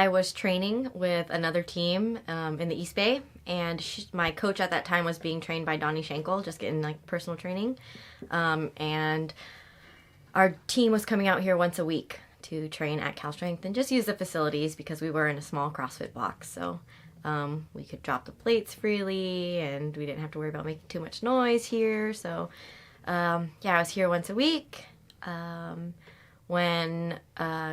I was training with another team in the East Bay, and my coach at that time was being trained by Donnie Schenkel, just getting like personal training. And our team was coming out here once a week to train at Cal Strength and just use the facilities because we were in a small CrossFit box. So we could drop the plates freely and we didn't have to worry about making too much noise here. So yeah, I was here once a week. When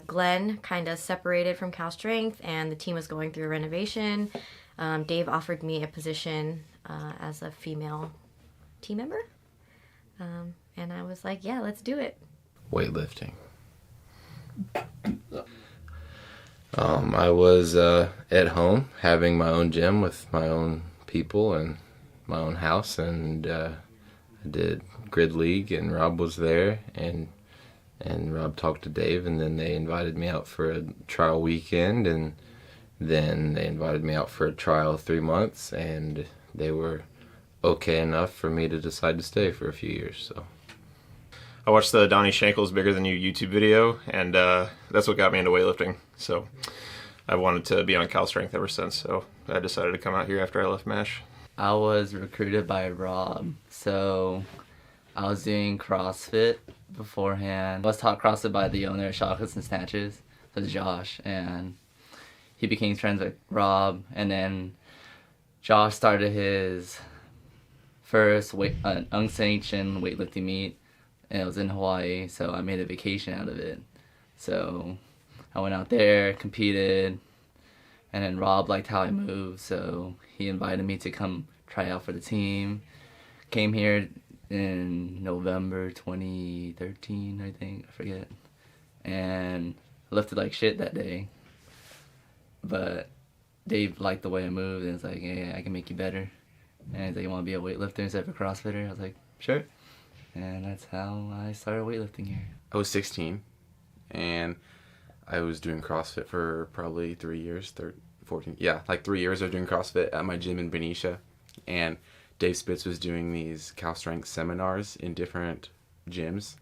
Glenn kind of separated from Cal Strength and the team was going through a renovation, Dave offered me a position as a female team member. And I was like, yeah, let's do it. Weightlifting. I was at home having my own gym with my own people and my own house, and I did Grid League, and Rob was there, and Rob talked to Dave, and then they invited me out for a trial weekend, and then they invited me out for a trial 3 months, and they were okay enough for me to decide to stay for a few years. So I watched the Donnie Schenkel's Bigger Than You YouTube video, and that's what got me into weightlifting. So I wanted to be on Cal Strength ever since, so I decided to come out here after I left MASH. I was recruited by Rob, so I was doing CrossFit beforehand. I was taught CrossFit by the owner of Chocolates and Snatches, so Josh, and he became friends with Rob, and then Josh started his first unsanctioned weightlifting meet, and it was in Hawaii, so I made a vacation out of it. So I went out there, competed, and then Rob liked how I moved, so he invited me to come try out for the team. Came here in November 2013, I think, I forget, and lifted like shit that day. But Dave liked the way I moved, and it's like, hey, I can make you better. And he's like, you want to be a weightlifter instead of a CrossFitter? I was like, sure. And that's how I started weightlifting here. I was 16, and I was doing CrossFit for probably 3 years, 14, yeah, like 3 years I was doing CrossFit at my gym in Benicia, and Dave Spitz was doing these Cal Strength seminars in different gyms.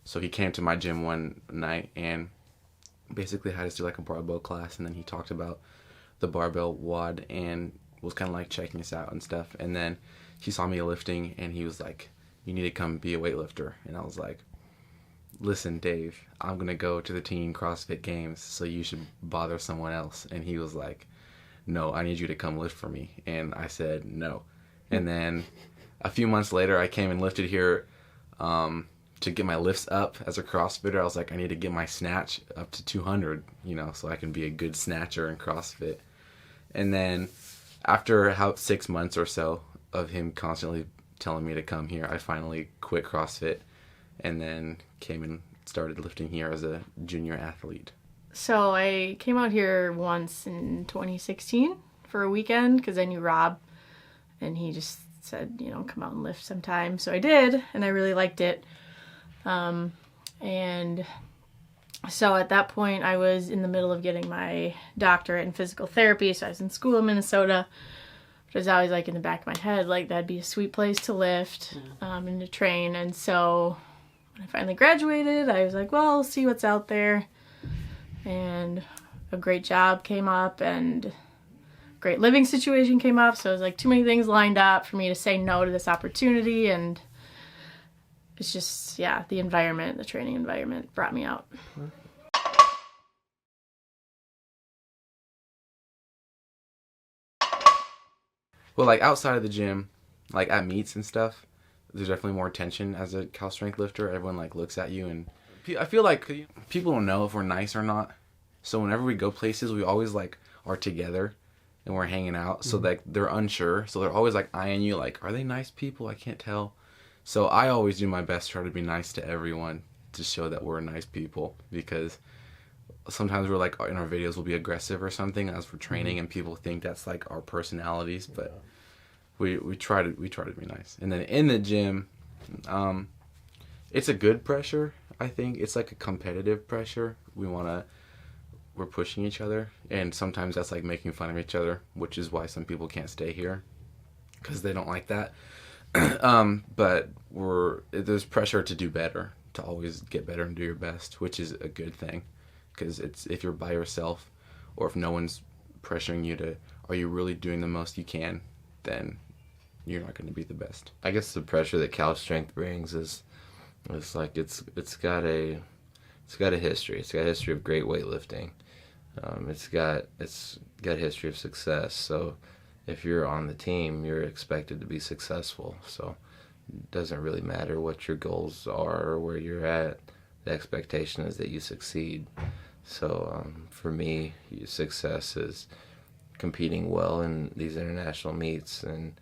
So he came to my gym one night and basically had us do like a barbell class, and then he talked about the barbell WOD and was kind of like checking us out and stuff. And then he saw me lifting and he was like, you need to come be a weightlifter. And I was like, listen, Dave, I'm going to go to the teen CrossFit games, so you should bother someone else. And he was like, no, I need you to come lift for me. And I said, no. And then a few months later, I came and lifted here to get my lifts up as a CrossFitter. I was like, I need to get my snatch up to 200, so I can be a good snatcher in CrossFit. And then after about 6 months or so of him constantly telling me to come here, I finally quit CrossFit and then came and started lifting here as a junior athlete. So I came out here once in 2016 for a weekend because I knew Rob, and he just said, come out and lift sometime. So I did, and I really liked it. And so at that point, I was in the middle of getting my doctorate in physical therapy, so I was in school in Minnesota. But it was always like in the back of my head, like that'd be a sweet place to lift and to train. And so when I finally graduated, I was like, well, see what's out there. And a great job came up and great living situation came up. So it was like too many things lined up for me to say no to this opportunity. And it's just, the environment, the training environment brought me out. Well, like outside of the gym, like at meets and stuff, there's definitely more tension as a Cal Strength lifter. Everyone like looks at you, and I feel like people don't know if we're nice or not. So whenever we go places, we always like are together and we're hanging out. So like they're unsure. So they're always like eyeing you like, are they nice people? I can't tell. So I always do my best to try to be nice to everyone to show that we're nice people, because sometimes we're like in our videos we'll be aggressive or something as we're training, and people think that's like our personalities, but we try to be nice. And then in the gym, it's a good pressure. I think it's like a competitive pressure. We're pushing each other, and sometimes that's like making fun of each other, which is why some people can't stay here because they don't like that. But there's pressure to do better, to always get better and do your best, which is a good thing, because if you're by yourself or if no one's pressuring you to, are you really doing the most you can, then you're not going to be the best. I guess the pressure that Cal Strength brings is like it's got a history. It's got a history of great weightlifting. It's got a history of success. So if you're on the team, you're expected to be successful. So it doesn't really matter what your goals are or where you're at. The expectation is that you succeed. So for me, success is competing well in these international meets and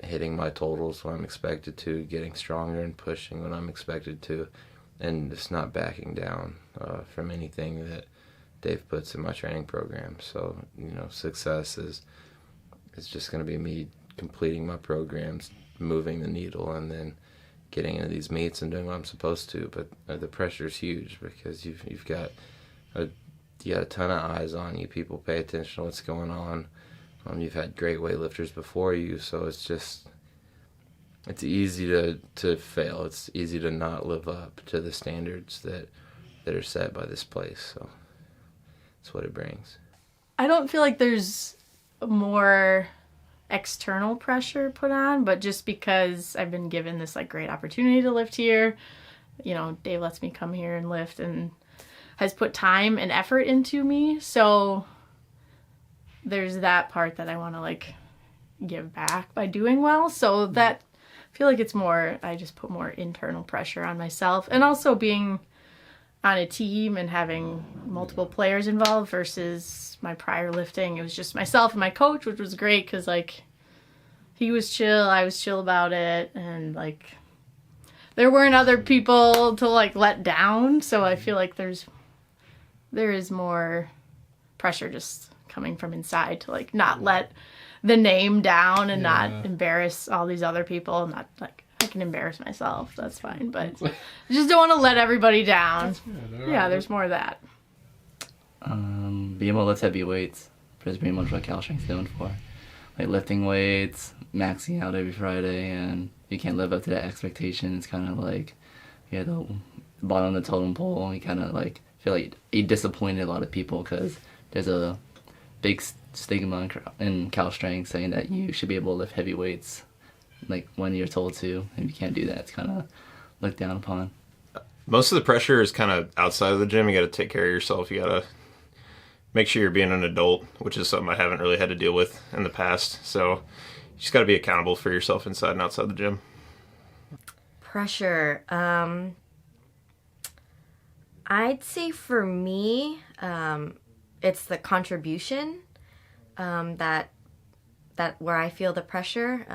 hitting my totals when I'm expected to, getting stronger and pushing when I'm expected to, and just not backing down from anything that Dave puts in my training program. So, success is just going to be me completing my programs, moving the needle, and then getting into these meets and doing what I'm supposed to. But the pressure is huge because you've got a ton of eyes on you. People pay attention to what's going on. You've had great weightlifters before you, so it's easy to fail. It's easy to not live up to the standards that are set by this place. So that's what it brings. I don't feel like there's more external pressure put on, but just because I've been given this like great opportunity to lift here, Dave lets me come here and lift and has put time and effort into me. So there's that part that I want to like give back by doing well. So that I feel like it's more, I just put more internal pressure on myself, and also being on a team and having multiple players involved versus my prior lifting. It was just myself and my coach, which was great because like he was chill, I was chill about it, and like there weren't other people to like let down. So I feel like there is more pressure just coming from inside to like not let the name down and not embarrass all these other people. Not like I can embarrass myself, that's fine, but I just don't want to let everybody down. Yeah, there's more of that. Being able to lift heavy weights is pretty much what Cal Strength's known for. Like lifting weights, maxing out every Friday, and you can't live up to that expectation. It's kind of like the bottom of the totem pole. You kind of like feel like you disappointed a lot of people because there's a big stigma in Cal Strength saying that you should be able to lift heavy weights like when you're told to, and you can't do that. It's kind of looked down upon. Most of the pressure is kind of outside of the gym. You got to take care of yourself. You got to make sure you're being an adult, which is something I haven't really had to deal with in the past. So you just got to be accountable for yourself inside and outside the gym. Pressure. I'd say for me, it's the contribution that where I feel the pressure.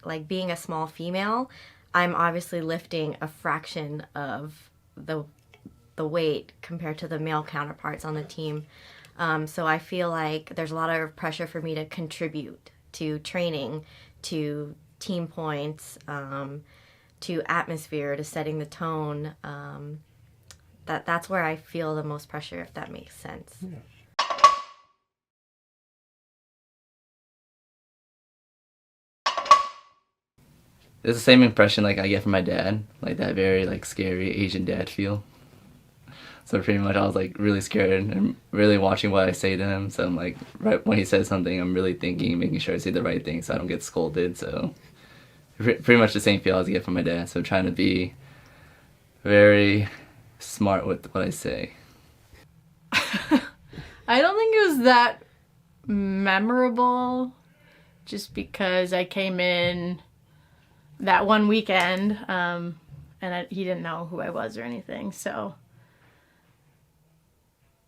Like being a small female, I'm obviously lifting a fraction of the weight compared to the male counterparts on the team. So I feel like there's a lot of pressure for me to contribute to training, to team points, to atmosphere, to setting the tone. That's where I feel the most pressure, if that makes sense. Yeah. It's the same impression like I get from my dad, like that very like scary Asian dad feel. So pretty much I was like really scared and really watching what I say to him. So I'm like, right when he says something, I'm really thinking, making sure I say the right thing so I don't get scolded. So pretty much the same feel as I get from my dad. So I'm trying to be very smart with what I say. I don't think it was that memorable just because I came in that one weekend and he didn't know who I was or anything. So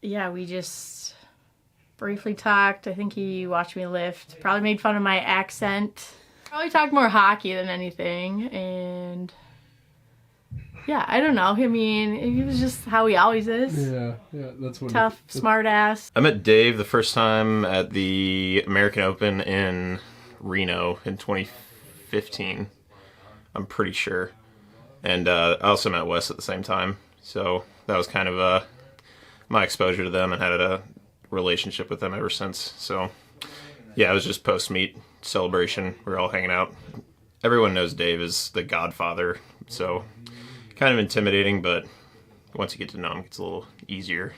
yeah, we just briefly talked. I think he watched me lift, probably made fun of my accent. Probably talked more hockey than anything. And yeah, I don't know. I mean, he was just how he always is. Yeah, that's what. Tough, smart ass. I met Dave the first time at the American Open in Reno in 2015. I'm pretty sure. And I also met Wes at the same time. So that was kind of my exposure to them, and had a relationship with them ever since. So yeah, it was just post-meet celebration. We were all hanging out. Everyone knows Dave is the godfather, so kind of intimidating, but once you get to know him, it gets a little easier.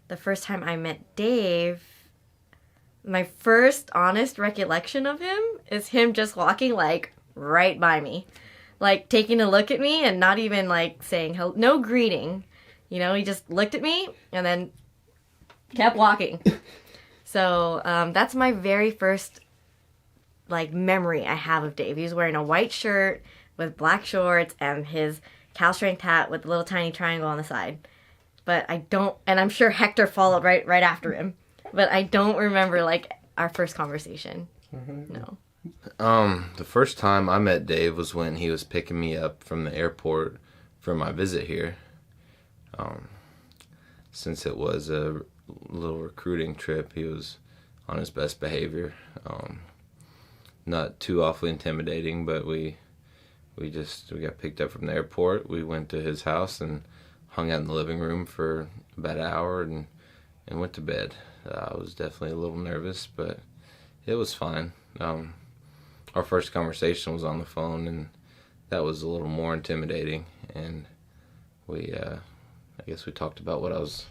the first time I met Dave, my first honest recollection of him is him just walking like right by me, like taking a look at me and not even like saying hello, no greeting. You know, he just looked at me and then kept walking. So that's my very first like memory I have of Dave. He was wearing a white shirt with black shorts and his Cal Strength hat with a little tiny triangle on the side. But I don't, and I'm sure Hector followed right after him. But I don't remember like our first conversation. No. The first time I met Dave was when he was picking me up from the airport for my visit here. Since it was a little recruiting trip, he was on his best behavior. Not too awfully intimidating, but we got picked up from the airport. We went to his house and hung out in the living room for about an hour and went to bed. I was definitely a little nervous, but it was fine. Our first conversation was on the phone, and that was a little more intimidating. And I guess we talked about what I was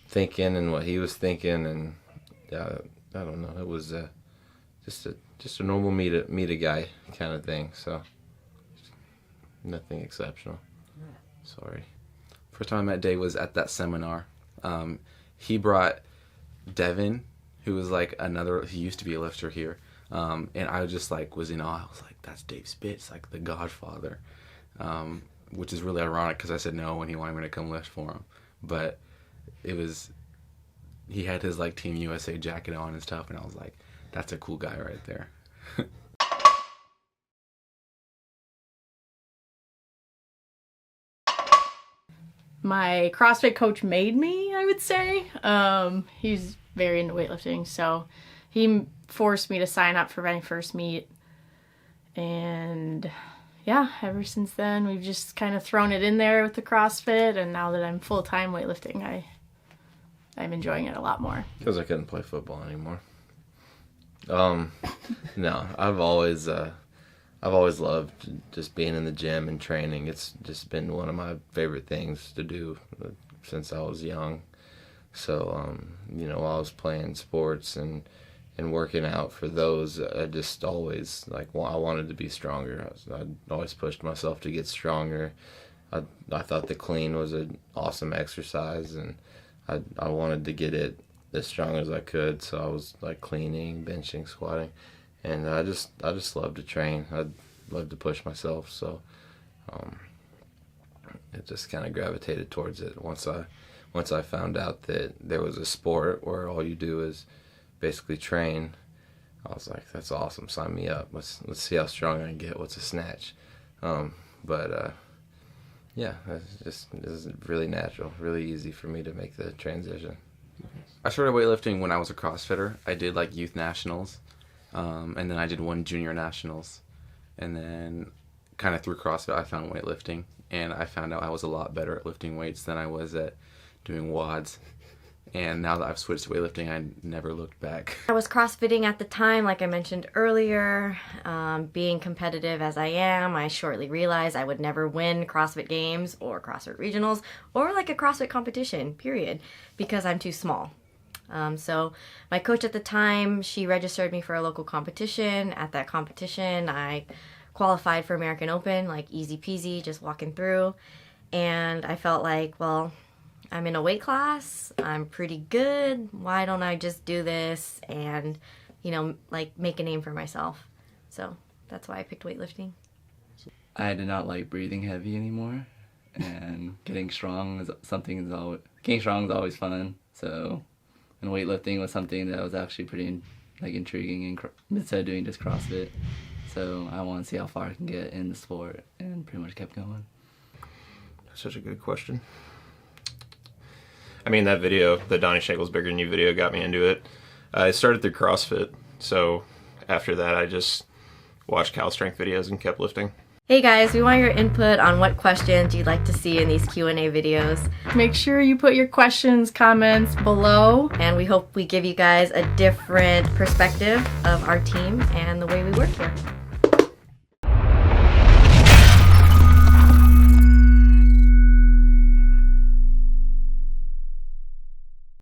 thinking and what he was thinking, and I don't know. It was just a normal meet a guy kind of thing. So nothing exceptional. Sorry. First time I met Dave was at that seminar. He brought Devin, who was like he used to be a lifter here. And I just like was in awe. I was like, that's Dave Spitz, like the Godfather. Which is really ironic because I said no when he wanted me to come lift for him. But he had his like Team USA jacket on and stuff, and I was like, that's a cool guy right there. My CrossFit coach made me, I would say. He's very into weightlifting, so he forced me to sign up for my first meet. And yeah, ever since then, we've just kind of thrown it in there with the CrossFit, and now that I'm full-time weightlifting, I'm enjoying it a lot more. Because I couldn't play football anymore. No, I've always loved just being in the gym and training. It's just been one of my favorite things to do since I was young. So, while I was playing sports and working out for those, I just always, I wanted to be stronger. I always pushed myself to get stronger. I thought the clean was an awesome exercise, and I wanted to get it as strong as I could. So I was cleaning, benching, squatting, and I just love to train. I love to push myself. So it just kind of gravitated towards it. Once I found out that there was a sport where all you do is basically train, I was like, that's awesome, sign me up. Let's see how strong I can get. What's a snatch? Yeah, it's really natural, really easy for me to make the transition. I started weightlifting when I was a CrossFitter. I did youth nationals, and then I did one junior nationals, and then kind of through CrossFit I found weightlifting, and I found out I was a lot better at lifting weights than I was at doing WODs. And now that I've switched to weightlifting, I never looked back. I was CrossFitting at the time, like I mentioned earlier. Being competitive as I am, I shortly realized I would never win CrossFit Games or CrossFit Regionals or a CrossFit competition, period, because I'm too small. So my coach at the time, she registered me for a local competition. At that competition, I qualified for American Open, easy peasy, just walking through. And I felt like, well, I'm in a weight class, I'm pretty good, why don't I just do this and, make a name for myself. So that's why I picked weightlifting. I did not like breathing heavy anymore, and getting strong is always fun. So, and weightlifting was something that was actually pretty intriguing instead of doing just CrossFit. So I want to see how far I can get in the sport, and pretty much kept going. That's such a good question. I mean, that video, the Donnie Shankle's Bigger Than You video, got me into it. I started through CrossFit, so after that I just watched Cal Strength videos and kept lifting. Hey guys, we want your input on what questions you'd like to see in these Q&A videos. Make sure you put your questions, comments below. And we hope we give you guys a different perspective of our team and the way we work here.